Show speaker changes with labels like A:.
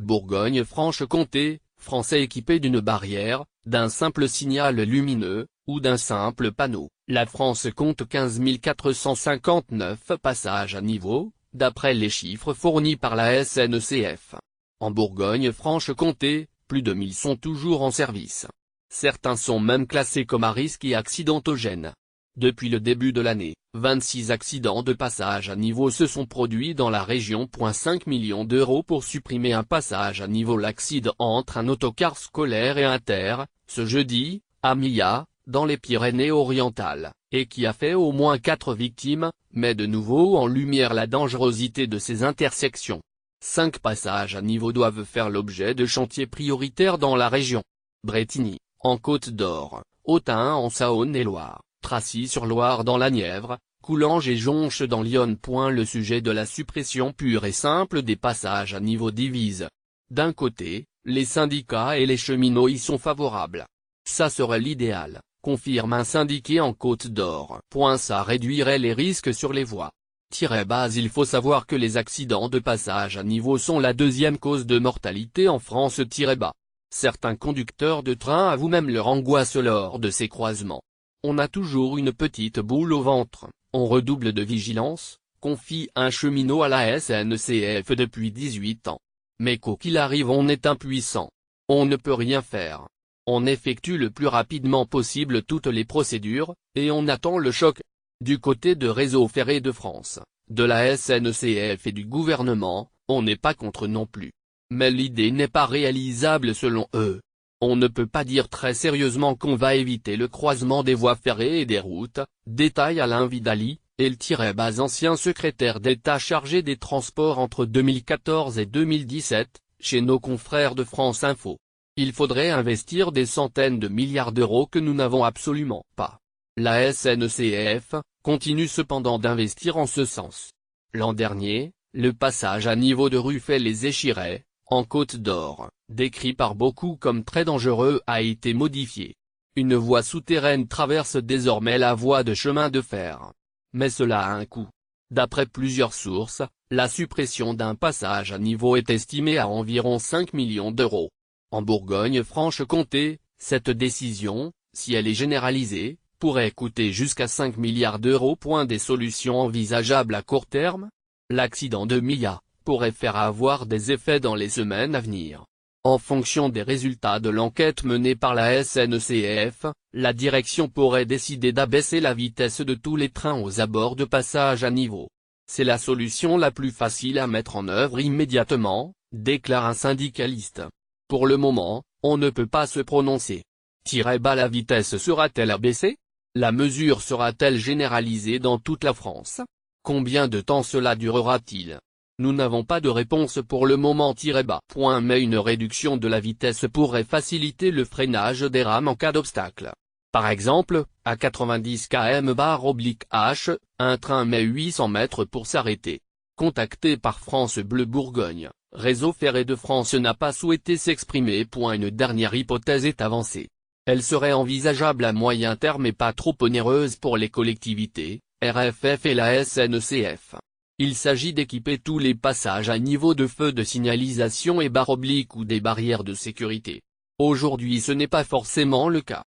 A: Bourgogne-Franche-Comté, Français équipés d'une barrière, d'un simple signal lumineux, ou d'un simple panneau. La France compte 15 459 passages à niveau, d'après les chiffres fournis par la SNCF. En Bourgogne-Franche-Comté, plus de 1000 sont toujours en service. Certains sont même classés comme à risque et accidentogènes. Depuis le début de l'année, 26 accidents de passage à niveau se sont produits dans la région. 5 millions d'euros pour supprimer un passage à niveau. L'accident entre un autocar scolaire et un terre, ce jeudi, à Millat, dans les Pyrénées-Orientales, et qui a fait au moins 4 victimes, met de nouveau en lumière la dangerosité de ces intersections. 5 passages à niveau doivent faire l'objet de chantiers prioritaires dans la région. Brétigny, en Côte-d'Or, Autun en Saône-et-Loire, Tracy-sur-Loire dans la Nièvre, Coulanges et Jonches dans l'Yonne. Le sujet de la suppression pure et simple des passages à niveau divise. D'un côté, les syndicats et les cheminots y sont favorables. Ça serait l'idéal, confirme un syndiqué en Côte-d'Or. Ça réduirait les risques sur les voies. Il faut savoir que les accidents de passage à niveau sont la deuxième cause de mortalité en France. Certains conducteurs de train avouent même leur angoisse lors de ces croisements. On a toujours une petite boule au ventre, on redouble de vigilance, confie un cheminot à la SNCF depuis 18 ans. Mais quoi qu'il arrive, on est impuissant. On ne peut rien faire. On effectue le plus rapidement possible toutes les procédures, et on attend le choc. Du côté de Réseau Ferré de France, de la SNCF et du gouvernement, on n'est pas contre non plus. Mais l'idée n'est pas réalisable selon eux. On ne peut pas dire très sérieusement qu'on va éviter le croisement des voies ferrées et des routes, détaille Alain Vidali, ancien secrétaire d'État chargé des transports entre 2014 et 2017, chez nos confrères de France Info. Il faudrait investir des centaines de milliards d'euros que nous n'avons absolument pas. La SNCF continue cependant d'investir en ce sens. L'an dernier, le passage à niveau de Ruffey-les-Échirets, en Côte-d'Or, décrit par beaucoup comme très dangereux, a été modifié. Une voie souterraine traverse désormais la voie de chemin de fer. Mais cela a un coût. D'après plusieurs sources, la suppression d'un passage à niveau est estimée à environ 5 millions d'euros. En Bourgogne-Franche-Comté, cette décision, si elle est généralisée, pourrait coûter jusqu'à 5 milliards d'euros. Des solutions envisageables à court terme? L'accident de Millat pourrait faire avoir des effets dans les semaines à venir. En fonction des résultats de l'enquête menée par la SNCF, la direction pourrait décider d'abaisser la vitesse de tous les trains aux abords de passage à niveau. C'est la solution la plus facile à mettre en œuvre immédiatement, déclare un syndicaliste. Pour le moment, on ne peut pas se prononcer. La vitesse sera-t-elle abaissée? La mesure sera-t-elle généralisée dans toute la France? Combien de temps cela durera-t-il? Nous n'avons pas de réponse pour le moment. Mais une réduction de la vitesse pourrait faciliter le freinage des rames en cas d'obstacle. Par exemple, à 90 km/h, un train met 800 mètres pour s'arrêter. Contacté par France Bleu Bourgogne, Réseau Ferré de France n'a pas souhaité s'exprimer. Une dernière hypothèse est avancée. Elle serait envisageable à moyen terme et pas trop onéreuse pour les collectivités, RFF et la SNCF. Il s'agit d'équiper tous les passages à niveau de feux de signalisation et barres obliques ou des barrières de sécurité. Aujourd'hui ce n'est pas forcément le cas.